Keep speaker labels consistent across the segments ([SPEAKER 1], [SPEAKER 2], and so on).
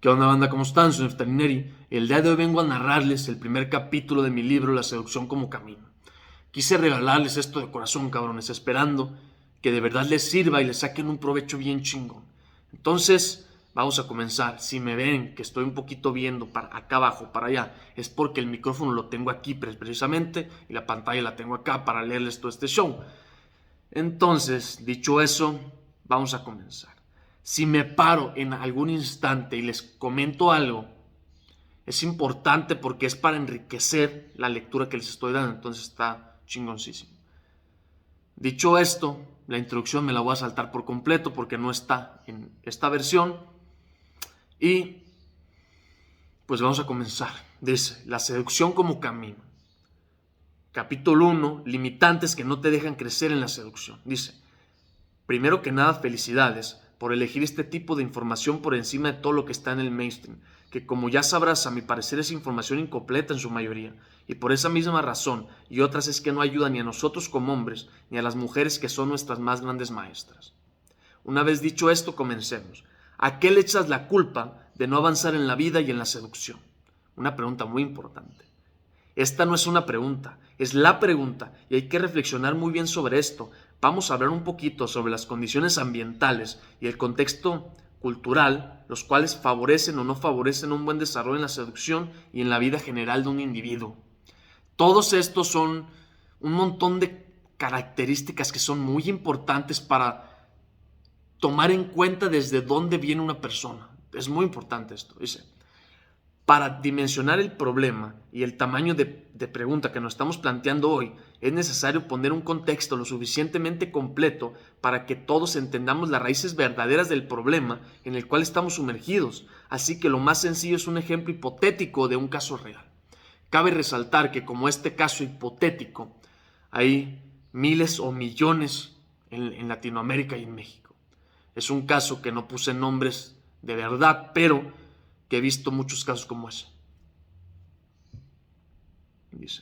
[SPEAKER 1] ¿Qué onda, banda? ¿Cómo están? Soy Neftalineri. El día de hoy vengo a narrarles el primer capítulo de mi libro La seducción como camino. Quise regalarles esto de corazón, cabrones, esperando que de verdad les sirva y les saquen un provecho bien chingón. Entonces, vamos a comenzar. Si me ven que estoy un poquito viendo para acá abajo, para allá, es porque el micrófono lo tengo aquí precisamente y la pantalla la tengo acá para leerles todo este show. Entonces, dicho eso, vamos a comenzar. Si me paro en algún instante y les comento algo, es importante porque es para enriquecer la lectura que les estoy dando. Entonces está chingoncísimo. Dicho esto, la introducción me la voy a saltar por completo porque no está en esta versión. Y pues vamos a comenzar. Dice, la seducción como camino. Capítulo 1, limitantes que no te dejan crecer en la seducción. Dice, primero que nada, felicidades por elegir este tipo de información por encima de todo lo que está en el mainstream, que como ya sabrás, a mi parecer es información incompleta en su mayoría, y por esa misma razón y otras es que no ayuda ni a nosotros como hombres, ni a las mujeres que son nuestras más grandes maestras. Una vez dicho esto, comencemos. ¿A qué le echas la culpa de no avanzar en la vida y en la seducción? Una pregunta muy importante. Esta no es una pregunta, es la pregunta y hay que reflexionar muy bien sobre esto. Vamos a hablar un poquito sobre las condiciones ambientales y el contexto cultural, los cuales favorecen o no favorecen un buen desarrollo en la seducción y en la vida general de un individuo. Todos estos son un montón de características que son muy importantes para tomar en cuenta desde dónde viene una persona. Es muy importante esto, dice. Para dimensionar el problema y el tamaño de pregunta que nos estamos planteando hoy, es necesario poner un contexto lo suficientemente completo para que todos entendamos las raíces verdaderas del problema en el cual estamos sumergidos. Así que lo más sencillo es un ejemplo hipotético de un caso real. Cabe resaltar que como este caso hipotético, hay miles o millones en Latinoamérica y en México. Es un caso que no puse nombres de verdad, pero que he visto muchos casos como ese. Dice,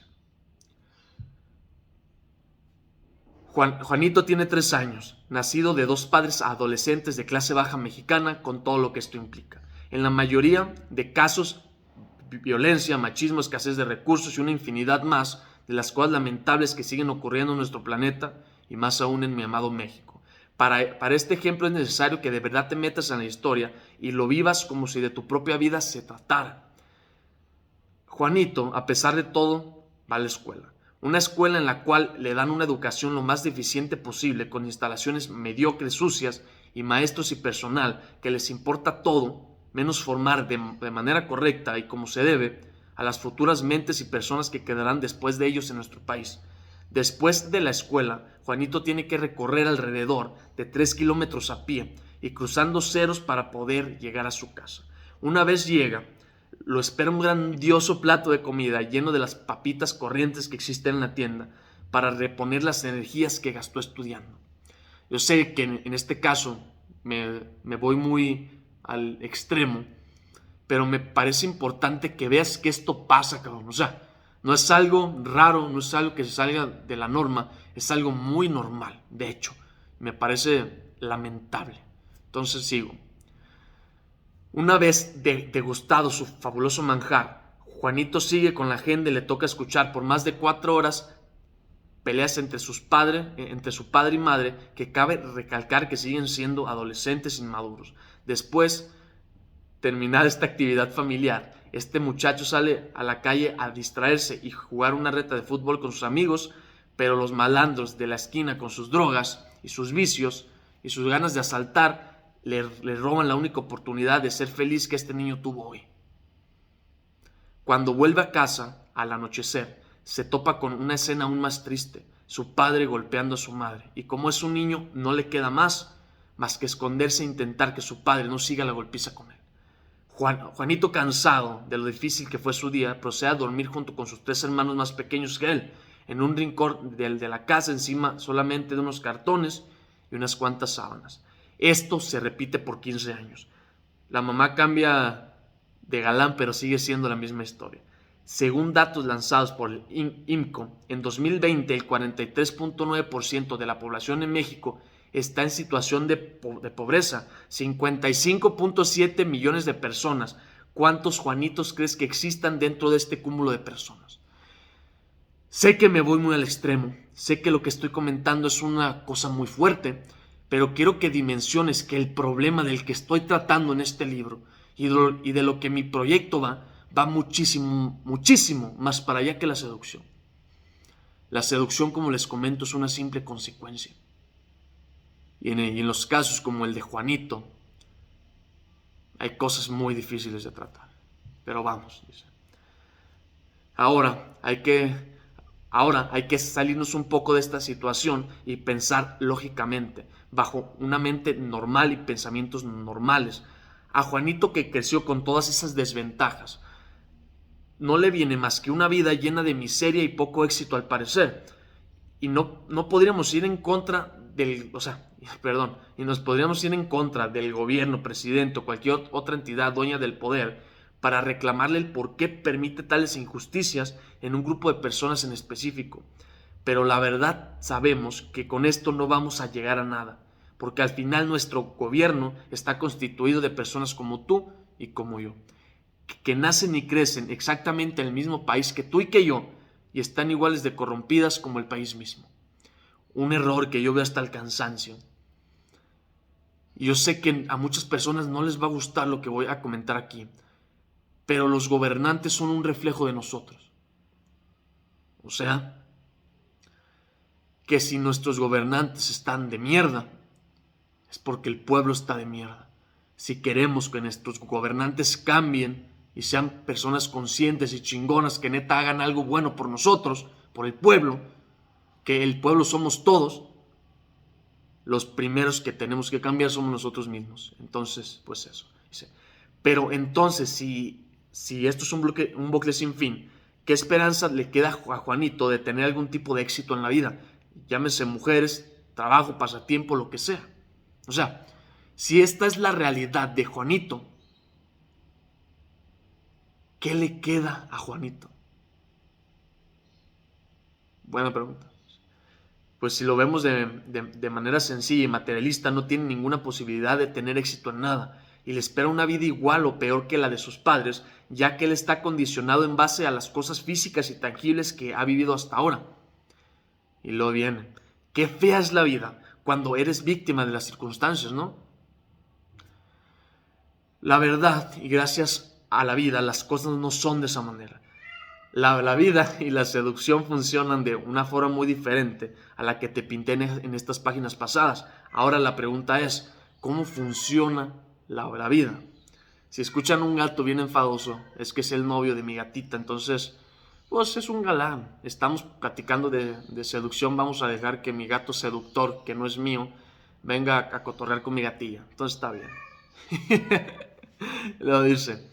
[SPEAKER 1] Juanito tiene 3 años, nacido de 2 padres adolescentes de clase baja mexicana, con todo lo que esto implica. En la mayoría de casos, violencia, machismo, escasez de recursos y una infinidad más de las cosas lamentables que siguen ocurriendo en nuestro planeta y más aún en mi amado México. Para este ejemplo es necesario que de verdad te metas en la historia y lo vivas como si de tu propia vida se tratara. Juanito, a pesar de todo, va a la escuela. Una escuela en la cual le dan una educación lo más deficiente posible, con instalaciones mediocres, sucias y maestros y personal que les importa todo, menos formar de manera correcta y como se debe a las futuras mentes y personas que quedarán después de ellos en nuestro país. Después de la escuela, Juanito tiene que recorrer alrededor de 3 kilómetros a pie y cruzando ceros para poder llegar a su casa. Una vez llega, lo espera un grandioso plato de comida lleno de las papitas corrientes que existen en la tienda para reponer las energías que gastó estudiando. Yo sé que en este caso me voy muy al extremo, pero me parece importante que veas que esto pasa, cabrón. O sea, no es algo raro, no es algo que se salga de la norma, es algo muy normal, de hecho. Me parece lamentable. Entonces sigo. Una vez degustado su fabuloso manjar, Juanito sigue con la agenda y le toca escuchar por más de 4 horas peleas entre su padre y madre, que cabe recalcar que siguen siendo adolescentes inmaduros. Después, terminada esta actividad familiar, este muchacho sale a la calle a distraerse y jugar una reta de fútbol con sus amigos, pero los malandros de la esquina con sus drogas y sus vicios y sus ganas de asaltar le roban la única oportunidad de ser feliz que este niño tuvo hoy. Cuando vuelve a casa, al anochecer, se topa con una escena aún más triste, su padre golpeando a su madre, y como es un niño, no le queda más que esconderse e intentar que su padre no siga la golpiza con él. Juanito, cansado de lo difícil que fue su día, procede a dormir junto con sus 3 hermanos más pequeños que él, en un rincón de la casa, encima solamente de unos cartones y unas cuantas sábanas. Esto se repite por 15 años. La mamá cambia de galán, pero sigue siendo la misma historia. Según datos lanzados por el IMCO, en 2020 el 43.9% de la población en México está en situación de pobreza. 55.7 millones de personas. ¿Cuántos Juanitos crees que existan dentro de este cúmulo de personas? Sé que me voy muy al extremo, sé que lo que estoy comentando es una cosa muy fuerte, pero quiero que dimensiones que el problema del que estoy tratando en este libro y de lo que mi proyecto va muchísimo, muchísimo más para allá que la seducción. La seducción, como les comento, es una simple consecuencia. Y en los casos como el de Juanito, hay cosas muy difíciles de tratar. Pero vamos, dice. Ahora hay que salirnos un poco de esta situación y pensar lógicamente, bajo una mente normal y pensamientos normales. A Juanito, que creció con todas esas desventajas, no le viene más que una vida llena de miseria y poco éxito al parecer. Y no podríamos ir en contra y nos podríamos ir en contra del gobierno, presidente o cualquier otra entidad dueña del poder para reclamarle el por qué permite tales injusticias en un grupo de personas en específico. Pero la verdad sabemos que con esto no vamos a llegar a nada, porque al final nuestro gobierno está constituido de personas como tú y como yo, que nacen y crecen exactamente en el mismo país que tú y que yo, y están iguales de corrompidas como el país mismo. Un error que yo veo hasta el cansancio. Y yo sé que a muchas personas no les va a gustar lo que voy a comentar aquí, pero los gobernantes son un reflejo de nosotros. O sea, que si nuestros gobernantes están de mierda, es porque el pueblo está de mierda. Si queremos que nuestros gobernantes cambien y sean personas conscientes y chingonas que neta hagan algo bueno por nosotros, por el pueblo, que el pueblo somos todos, los primeros que tenemos que cambiar somos nosotros mismos. Entonces, pues eso. Pero entonces, si esto es un bucle sin fin, ¿qué esperanza le queda a Juanito de tener algún tipo de éxito en la vida? Llámese mujeres, trabajo, pasatiempo, lo que sea. O sea, si esta es la realidad de Juanito, ¿qué le queda a Juanito? Buena pregunta. Pues si lo vemos de manera sencilla y materialista, no tiene ninguna posibilidad de tener éxito en nada y le espera una vida igual o peor que la de sus padres, ya que él está condicionado en base a las cosas físicas y tangibles que ha vivido hasta ahora. Y luego viene, qué fea es la vida cuando eres víctima de las circunstancias, ¿no? La verdad, y gracias a la vida, las cosas no son de esa manera. La vida y la seducción funcionan de una forma muy diferente a la que te pinté en estas páginas pasadas. Ahora la pregunta es, ¿cómo funciona la vida? Si escuchan un gato bien enfadoso, es que es el novio de mi gatita, entonces, pues es un galán. Estamos platicando de seducción, vamos a dejar que mi gato seductor, que no es mío, venga a cotorrear con mi gatilla. Entonces está bien. Lo dice.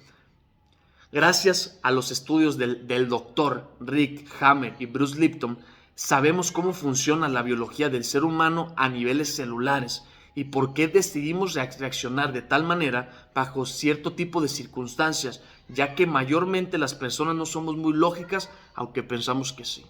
[SPEAKER 1] Gracias a los estudios del doctor Rick Hammer y Bruce Lipton, sabemos cómo funciona la biología del ser humano a niveles celulares y por qué decidimos reaccionar de tal manera bajo cierto tipo de circunstancias, ya que mayormente las personas no somos muy lógicas, aunque pensamos que sí.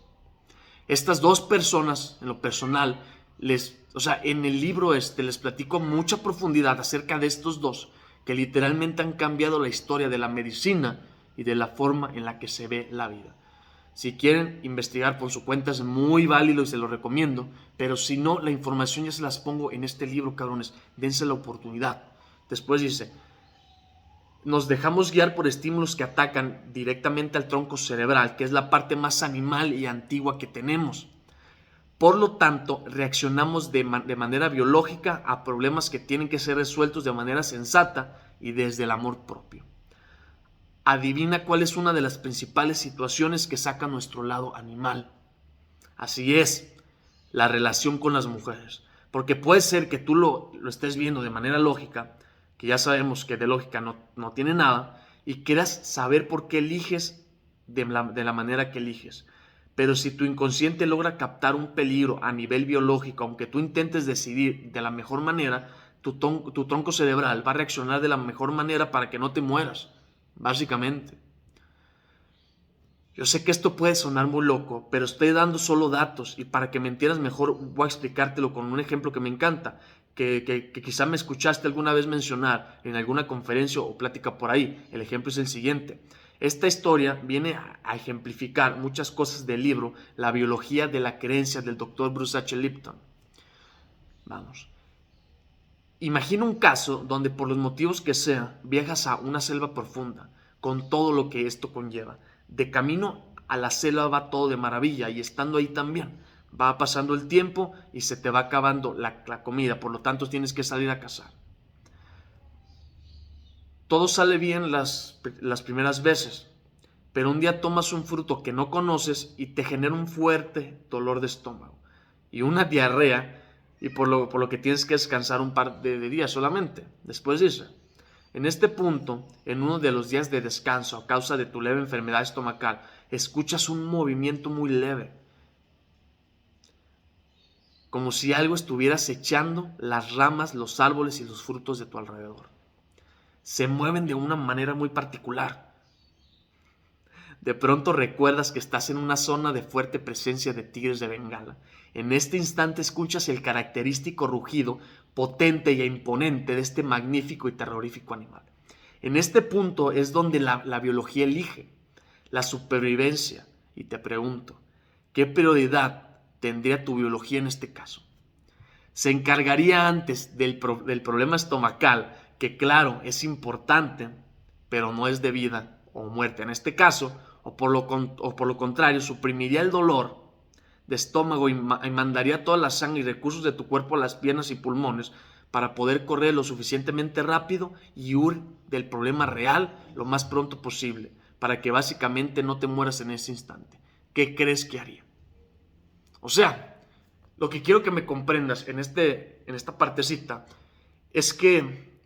[SPEAKER 1] Estas dos personas, en lo personal, en el libro les platico mucha profundidad acerca de estos dos, que literalmente han cambiado la historia de la medicina y de la forma en la que se ve la vida. Si quieren investigar por su cuenta es muy válido y se lo recomiendo, pero si no, la información ya se las pongo en este libro, cabrones, dense la oportunidad. Después dice, nos dejamos guiar por estímulos que atacan directamente al tronco cerebral, que es la parte más animal y antigua que tenemos. Por lo tanto, reaccionamos de manera biológica a problemas que tienen que ser resueltos de manera sensata y desde el amor propio. Adivina cuál es una de las principales situaciones que saca nuestro lado animal. Así es, la relación con las mujeres. Porque puede ser que tú lo estés viendo de manera lógica, que ya sabemos que de lógica no tiene nada, y quieras saber por qué eliges de la manera que eliges. Pero si tu inconsciente logra captar un peligro a nivel biológico, aunque tú intentes decidir de la mejor manera, tu tronco cerebral va a reaccionar de la mejor manera para que no te mueras, básicamente. Yo sé que esto puede sonar muy loco, pero estoy dando solo datos y para que me entiendas mejor voy a explicártelo con un ejemplo que me encanta, que quizá me escuchaste alguna vez mencionar en alguna conferencia o plática por ahí. El ejemplo es el siguiente. Esta historia viene a ejemplificar muchas cosas del libro La biología de la creencia del Dr. Bruce H. Lipton. Vamos. Imagina un caso donde por los motivos que sea viajas a una selva profunda, con todo lo que esto conlleva. De camino a la selva va todo de maravilla y estando ahí también. Va pasando el tiempo y se te va acabando la comida, por lo tanto tienes que salir a cazar. Todo sale bien las primeras veces, pero un día tomas un fruto que no conoces y te genera un fuerte dolor de estómago y una diarrea y por lo que tienes que descansar un par de días solamente. Después dice, en este punto, en uno de los días de descanso a causa de tu leve enfermedad estomacal, escuchas un movimiento muy leve, como si algo estuviera acechando las ramas, los árboles y los frutos de tu alrededor. Se mueven de una manera muy particular. De pronto recuerdas que estás en una zona de fuerte presencia de tigres de Bengala. En este instante escuchas el característico rugido potente e imponente de este magnífico y terrorífico animal. En este punto es donde la biología elige la supervivencia. Y te pregunto, ¿qué prioridad tendría tu biología en este caso? ¿Se encargaría antes del problema estomacal, que claro, es importante, pero no es de vida o muerte en este caso, o por lo contrario, suprimiría el dolor de estómago y mandaría toda la sangre y recursos de tu cuerpo a las piernas y pulmones para poder correr lo suficientemente rápido y huir del problema real lo más pronto posible, para que básicamente no te mueras en ese instante? ¿Qué crees que haría? O sea, lo que quiero que me comprendas en esta partecita es que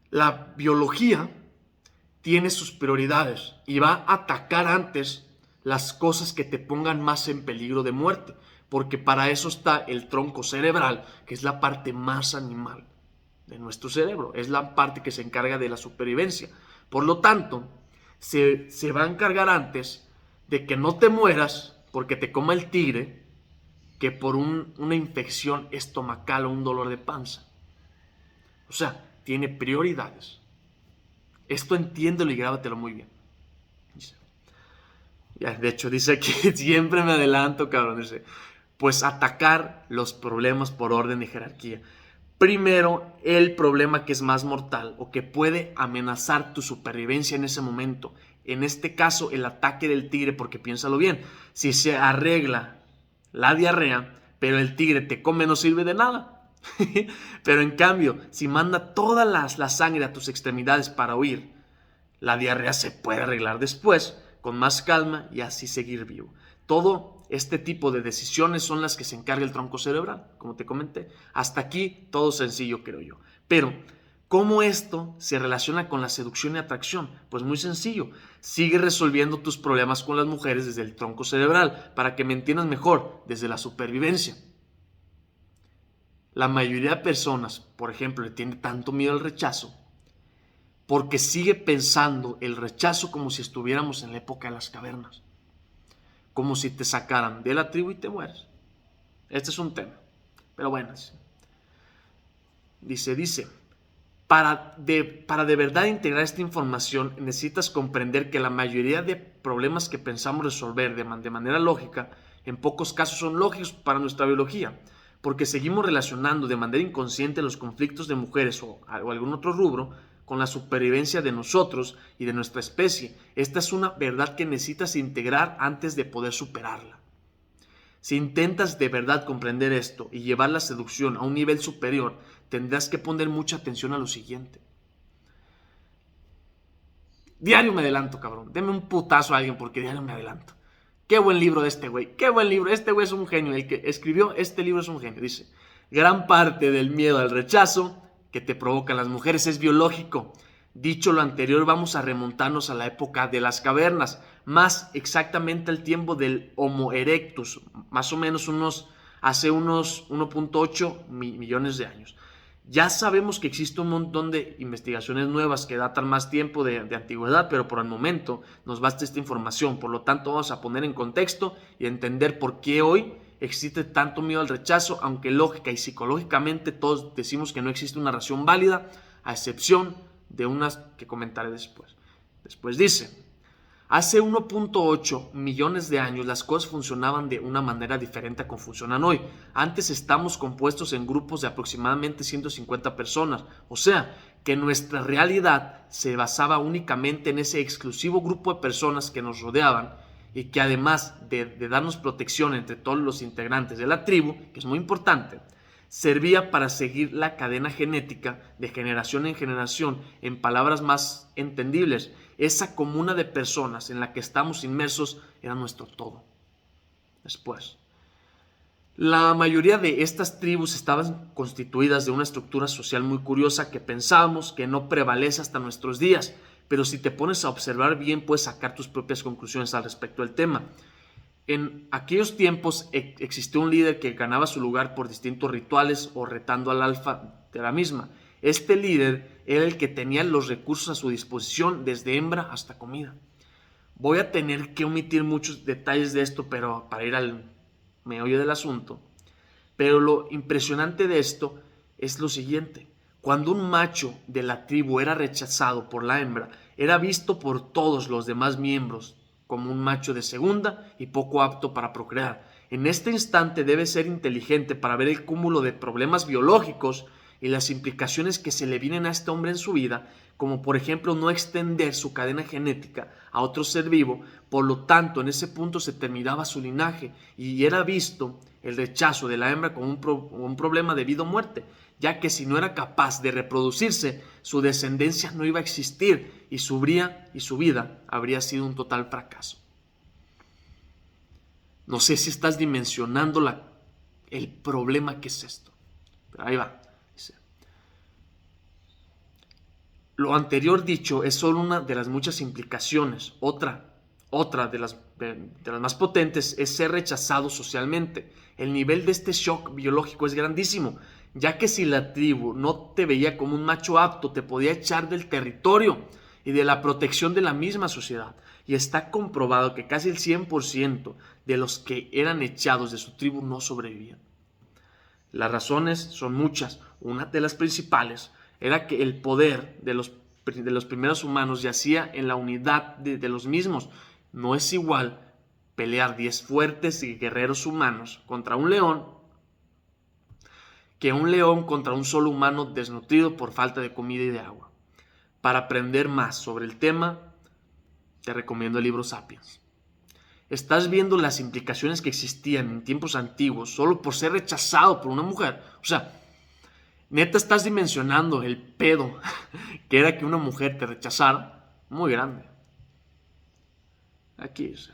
[SPEAKER 1] la biología tiene sus prioridades y va a atacar antes las cosas que te pongan más en peligro de muerte, porque para eso está el tronco cerebral, que es la parte más animal de nuestro cerebro, es la parte que se encarga de la supervivencia. Por lo tanto, se va a encargar antes de que no te mueras porque te coma el tigre que por una infección estomacal o un dolor de panza. O sea, tiene prioridades. Esto entiéndelo y grábatelo muy bien. Ya, de hecho, dice que siempre me adelanto, cabrón. Dice, pues atacar los problemas por orden de jerarquía. Primero, el problema que es más mortal o que puede amenazar tu supervivencia en ese momento. En este caso, el ataque del tigre, porque piénsalo bien, si se arregla la diarrea, pero el tigre te come, no sirve de nada. Pero en cambio, si manda toda la sangre a tus extremidades para huir, la diarrea se puede arreglar después, con más calma y así seguir vivo. Todo este tipo de decisiones son las que se encarga el tronco cerebral, como te comenté. Hasta aquí todo sencillo, creo yo. Pero, ¿cómo esto se relaciona con la seducción y atracción? Pues muy sencillo. Sigue resolviendo tus problemas con las mujeres desde el tronco cerebral, para que me entiendas mejor, desde la supervivencia. La mayoría de personas, por ejemplo, le tiene tanto miedo al rechazo porque sigue pensando el rechazo como si estuviéramos en la época de las cavernas, como si te sacaran de la tribu y te mueres. Este es un tema, pero bueno, dice, para de verdad integrar esta información necesitas comprender que la mayoría de problemas que pensamos resolver de manera lógica, en pocos casos son lógicos para nuestra biología, porque seguimos relacionando de manera inconsciente los conflictos de mujeres o algún otro rubro con la supervivencia de nosotros y de nuestra especie. Esta es una verdad que necesitas integrar antes de poder superarla. Si intentas de verdad comprender esto y llevar la seducción a un nivel superior, tendrás que poner mucha atención a lo siguiente. Diario me adelanto, cabrón. Deme un putazo a alguien porque diario me adelanto. Qué buen libro de este güey. Qué buen libro. Este güey es un genio. El que escribió este libro es un genio. Dice, gran parte del miedo al rechazo que te provocan las mujeres es biológico. Dicho lo anterior, vamos a remontarnos a la época de las cavernas, más exactamente al tiempo del Homo erectus, más o menos hace unos 1.8 millones de años. Ya sabemos que existe un montón de investigaciones nuevas que datan más tiempo de antigüedad, pero por el momento nos basta esta información. Por lo tanto, vamos a poner en contexto y entender por qué hoy existe tanto miedo al rechazo, aunque lógica y psicológicamente todos decimos que no existe una razón válida, a excepción de unas que comentaré después. Después dice: hace 1.8 millones de años las cosas funcionaban de una manera diferente a como funcionan hoy. Antes estamos compuestos en grupos de aproximadamente 150 personas, o sea, que nuestra realidad se basaba únicamente en ese exclusivo grupo de personas que nos rodeaban y que además de darnos protección entre todos los integrantes de la tribu, que es muy importante, servía para seguir la cadena genética de generación en generación. En palabras más entendibles, esa comuna de personas en la que estamos inmersos era nuestro todo. Después, la mayoría de estas tribus estaban constituidas de una estructura social muy curiosa que pensábamos que no prevalece hasta nuestros días, pero si te pones a observar bien puedes sacar tus propias conclusiones al respecto del tema. En aquellos tiempos existió un líder que ganaba su lugar por distintos rituales o retando al alfa de la misma. Este líder era el que tenía los recursos a su disposición, desde hembra hasta comida. Voy a tener que omitir muchos detalles de esto, pero para ir al meollo del asunto. Pero lo impresionante de esto es lo siguiente: cuando un macho de la tribu era rechazado por la hembra, era visto por todos los demás miembros como un macho de segunda y poco apto para procrear. En este instante debe ser inteligente para ver el cúmulo de problemas biológicos y las implicaciones que se le vienen a este hombre en su vida, como por ejemplo no extender su cadena genética a otro ser vivo. Por lo tanto, en ese punto se terminaba su linaje y era visto el rechazo de la hembra como un problema de vida o muerte, ya que si no era capaz de reproducirse, su descendencia no iba a existir y su vida habría sido un total fracaso. No sé si estás dimensionando el problema que es esto, pero ahí va. Dice: lo anterior dicho es solo una de las muchas implicaciones. Otra de las más potentes es ser rechazado socialmente. El nivel de este shock biológico es grandísimo, ya que si la tribu no te veía como un macho apto, te podía echar del territorio y de la protección de la misma sociedad. Y está comprobado que casi el 100% de los que eran echados de su tribu no sobrevivían. Las razones son muchas. Una de las principales era que el poder de los primeros humanos yacía en la unidad de los mismos. No es igual pelear 10 fuertes y guerreros humanos contra un león que un león contra un solo humano desnutrido por falta de comida y de agua. Para aprender más sobre el tema, te recomiendo el libro Sapiens. Estás viendo las implicaciones que existían en tiempos antiguos solo por ser rechazado por una mujer. O sea, neta estás dimensionando el pedo que era que una mujer te rechazara. Muy grande. Aquí dice: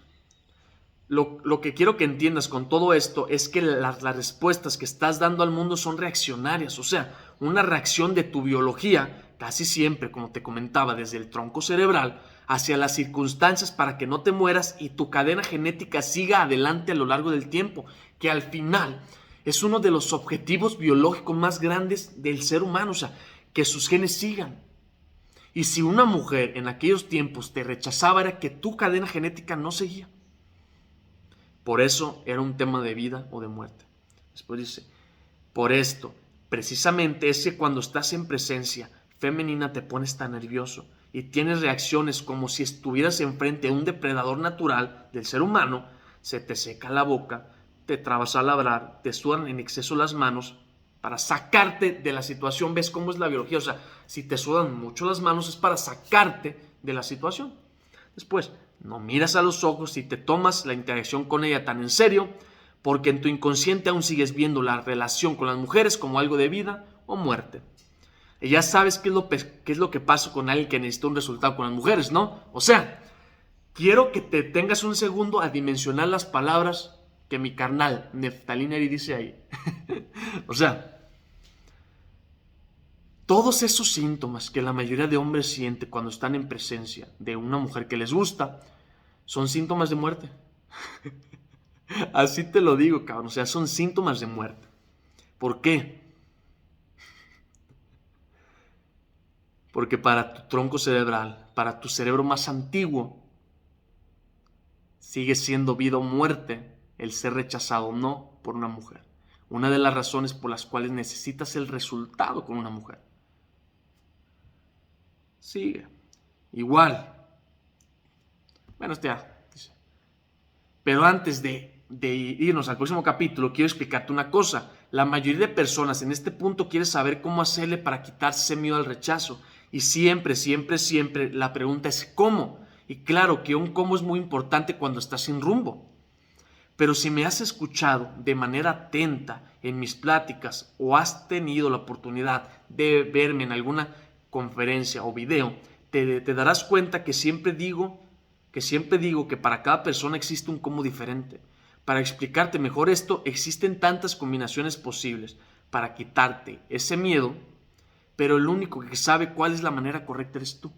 [SPEAKER 1] lo que quiero que entiendas con todo esto es que las respuestas que estás dando al mundo son reaccionarias. O sea, una reacción de tu biología, casi siempre, como te comentaba, desde el tronco cerebral hacia las circunstancias para que no te mueras y tu cadena genética siga adelante a lo largo del tiempo, que al final es uno de los objetivos biológicos más grandes del ser humano, o sea, que sus genes sigan. Y si una mujer en aquellos tiempos te rechazaba, era que tu cadena genética no seguía. Por eso era un tema de vida o de muerte. Después dice: por esto, precisamente es que cuando estás en presencia femenina te pones tan nervioso y tienes reacciones como si estuvieras enfrente a un depredador natural del ser humano. Se te seca la boca, te trabas al hablar, te sudan en exceso las manos para sacarte de la situación. ¿Ves cómo es la biología? O sea, si te sudan mucho las manos es para sacarte de la situación. Después, no miras a los ojos y te tomas la interacción con ella tan en serio, porque en tu inconsciente aún sigues viendo la relación con las mujeres como algo de vida o muerte. Y ya sabes qué es lo que pasa con alguien que necesita un resultado con las mujeres, ¿no? O sea, quiero que te tengas un segundo a dimensionar las palabras que mi carnal Neftalí Neri dice ahí. O sea, todos esos síntomas que la mayoría de hombres siente cuando están en presencia de una mujer que les gusta son síntomas de muerte. Así te lo digo, cabrón. O sea, son síntomas de muerte. ¿Por qué? Porque para tu tronco cerebral, para tu cerebro más antiguo, sigue siendo vida o muerte el ser rechazado o no por una mujer. Una de las razones por las cuales necesitas el resultado con una mujer. Sigue. Igual. Bueno, ya. Pero antes de irnos al próximo capítulo, quiero explicarte una cosa. La mayoría de personas en este punto quiere saber cómo hacerle para quitarse miedo al rechazo. Y siempre, siempre, siempre la pregunta es ¿cómo? Y claro que un cómo es muy importante cuando estás sin rumbo. Pero si me has escuchado de manera atenta en mis pláticas o has tenido la oportunidad de verme en alguna conferencia o video, te darás cuenta que siempre digo que para cada persona existe un cómo diferente. Para explicarte mejor esto, existen tantas combinaciones posibles para quitarte ese miedo, pero el único que sabe cuál es la manera correcta eres tú.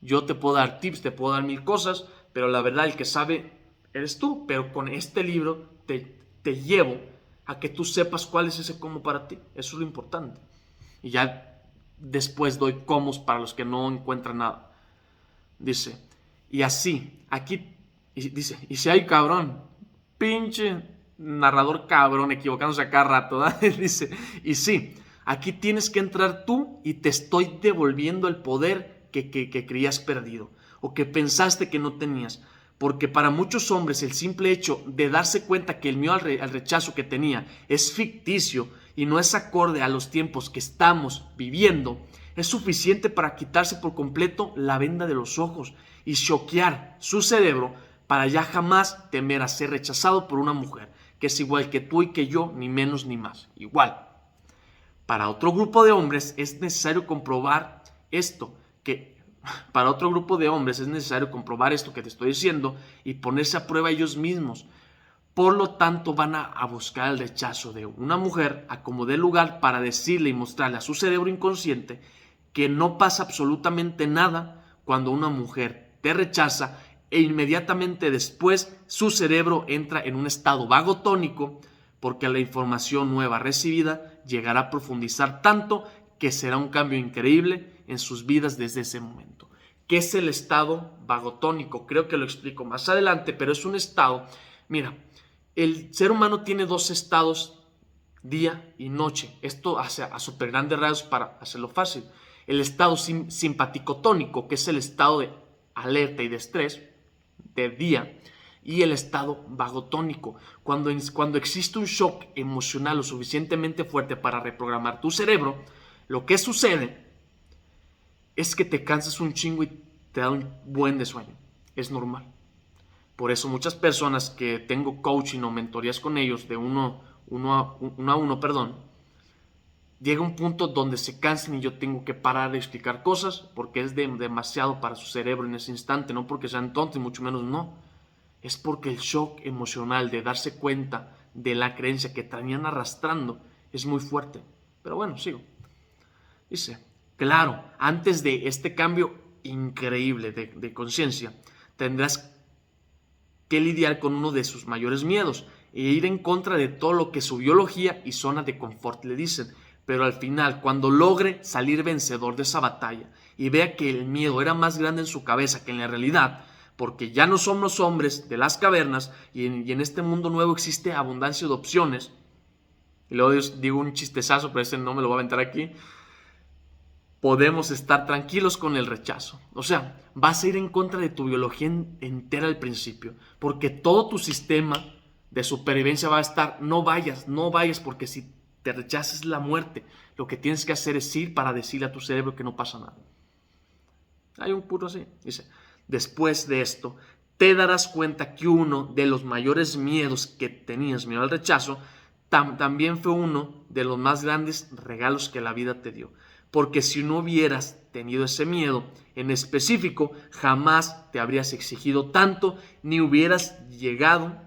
[SPEAKER 1] Yo te puedo dar tips, te puedo dar mil cosas, pero la verdad el que sabe eres tú. Pero con este libro te llevo a que tú sepas cuál es ese cómo para ti. Eso es lo importante. Y ya después doy cómo para los que no encuentran nada. Dice, y así, aquí, dice, y si hay cabrón, pinche narrador cabrón, equivocándose a cada rato, ¿eh? Dice, y sí, aquí tienes que entrar tú y te estoy devolviendo el poder que creías perdido o que pensaste que no tenías. Porque para muchos hombres el simple hecho de darse cuenta que el miedo al rechazo que tenía es ficticio y no es acorde a los tiempos que estamos viviendo, es suficiente para quitarse por completo la venda de los ojos y choquear su cerebro para ya jamás temer a ser rechazado por una mujer, que es igual que tú y que yo, ni menos ni más, igual. Para otro grupo de hombres es necesario comprobar esto, para otro grupo de hombres es necesario comprobar esto que te estoy diciendo y ponerse a prueba ellos mismos. Por lo tanto, van a buscar el rechazo de una mujer a como dé lugar para decirle y mostrarle a su cerebro inconsciente que no pasa absolutamente nada cuando una mujer te rechaza e inmediatamente después su cerebro entra en un estado vagotónico porque la información nueva recibida llegará a profundizar tanto que será un cambio increíble en sus vidas desde ese momento. ¿Qué es el estado vagotónico? Creo que lo explico más adelante, pero es un estado, mira, el ser humano tiene dos estados, día y noche. Esto hace a súper grandes rasgos para hacerlo fácil. El estado simpaticotónico, que es el estado de alerta y de estrés, de día, y el estado vagotónico, cuando existe un shock emocional lo suficientemente fuerte para reprogramar tu cerebro, lo que sucede es que te cansas un chingo y te da un buen de sueño. Es normal. Por eso muchas personas que tengo coaching o mentorías con ellos de uno a uno, llega un punto donde se cansan y yo tengo que parar de explicar cosas porque es demasiado para su cerebro en ese instante, no porque sean tontos, mucho menos no. Es porque el shock emocional de darse cuenta de la creencia que traían arrastrando es muy fuerte. Pero bueno, sigo. Dice, claro, antes de este cambio increíble de conciencia, tendrás que lidiar con uno de sus mayores miedos e ir en contra de todo lo que su biología y zona de confort le dicen. Pero al final, cuando logre salir vencedor de esa batalla y vea que el miedo era más grande en su cabeza que en la realidad, porque ya no somos hombres de las cavernas y en este mundo nuevo existe abundancia de opciones, y luego digo un chistezazo, pero ese no me lo voy a aventar aquí, podemos estar tranquilos con el rechazo. O sea, vas a ir en contra de tu biología entera al principio, porque todo tu sistema de supervivencia va a estar, no vayas, porque si te rechazas la muerte, lo que tienes que hacer es ir para decirle a tu cerebro que no pasa nada. Hay un punto así, dice, después de esto, te darás cuenta que uno de los mayores miedos que tenías, miedo al rechazo, también fue uno de los más grandes regalos que la vida te dio. Porque si no hubieras tenido ese miedo en específico, jamás te habrías exigido tanto, ni hubieras llegado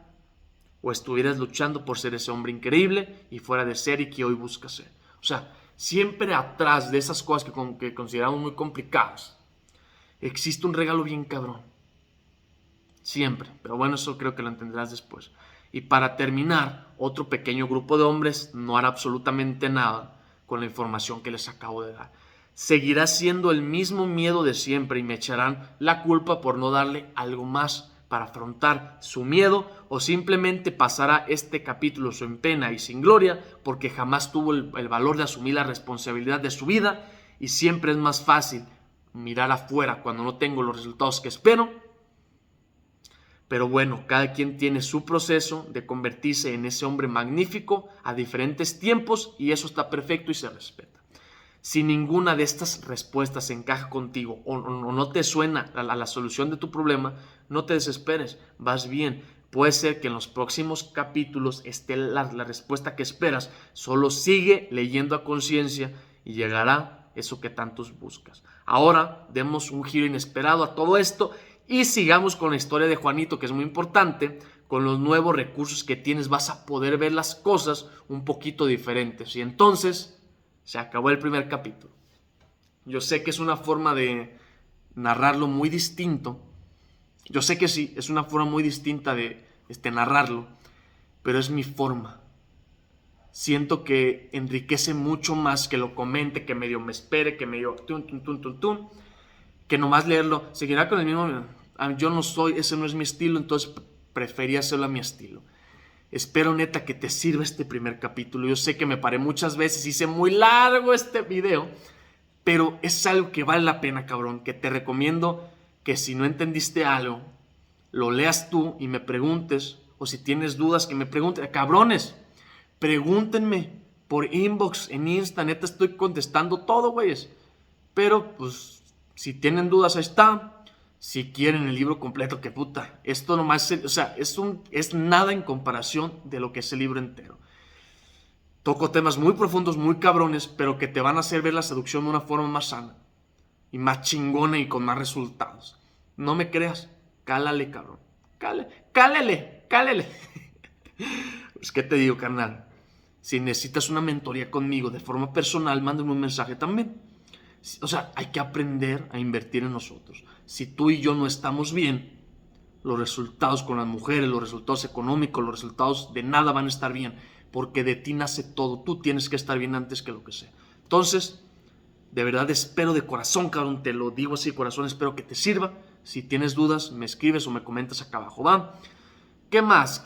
[SPEAKER 1] o estuvieras luchando por ser ese hombre increíble y fuera de serie que hoy buscas ser. O sea, siempre atrás de esas cosas que consideramos muy complicadas, existe un regalo bien cabrón. Siempre. Pero bueno, eso creo que lo entenderás después. Y para terminar, otro pequeño grupo de hombres no hará absolutamente nada con la información que les acabo de dar. Seguirá siendo el mismo miedo de siempre y me echarán la culpa por no darle algo más para afrontar su miedo, o simplemente pasará este capítulo sin pena y sin gloria porque jamás tuvo el valor de asumir la responsabilidad de su vida, y siempre es más fácil mirar afuera cuando no tengo los resultados que espero. Pero bueno, cada quien tiene su proceso de convertirse en ese hombre magnífico a diferentes tiempos, y eso está perfecto y se respeta. Si ninguna de estas respuestas encaja contigo o no te suena a la solución de tu problema, no te desesperes, vas bien. Puede ser que en los próximos capítulos esté la respuesta que esperas. Solo sigue leyendo a conciencia y llegará eso que tantos buscas. Ahora demos un giro inesperado a todo esto y sigamos con la historia de Juanito, que es muy importante. Con los nuevos recursos que tienes vas a poder ver las cosas un poquito diferentes. Y entonces se acabó el primer capítulo. Yo sé que es una forma de narrarlo muy distinto. Yo sé que sí, es una forma muy distinta de narrarlo, pero es mi forma. Siento que enriquece mucho más que lo comente, que medio me espere, que medio que nomás leerlo. Seguirá con el mismo. Yo no soy, ese no es mi estilo, entonces prefería hacerlo a mi estilo. Espero neta que te sirva este primer capítulo. Yo sé que me paré muchas veces, hice muy largo este video, pero es algo que vale la pena, cabrón. Que te recomiendo que si no entendiste algo, lo leas tú y me preguntes. O si tienes dudas, que me preguntes. Cabrones, pregúntenme por inbox en Insta. Neta estoy contestando todo, güeyes. Pero pues si tienen dudas, ahí está. Si quieren el libro completo, que puta, esto nomás, o sea, es nada en comparación de lo que es el libro entero. Toco temas muy profundos, muy cabrones, pero que te van a hacer ver la seducción de una forma más sana y más chingona y con más resultados. No me creas, cálale, cabrón. Cálale. Pues, ¿qué te digo, carnal? Si necesitas una mentoría conmigo de forma personal, mándame un mensaje también. O sea, hay que aprender a invertir en nosotros. Si tú y yo no estamos bien, los resultados con las mujeres, los resultados económicos, los resultados de nada van a estar bien, porque de ti nace todo. Tú tienes que estar bien antes que lo que sea. Entonces, de verdad espero de corazón, cabrón, te lo digo así de corazón, espero que te sirva. Si tienes dudas, me escribes o me comentas acá abajo, ¿va? ¿Qué más?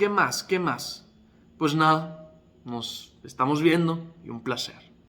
[SPEAKER 1] Pues nada, nos estamos viendo y un placer.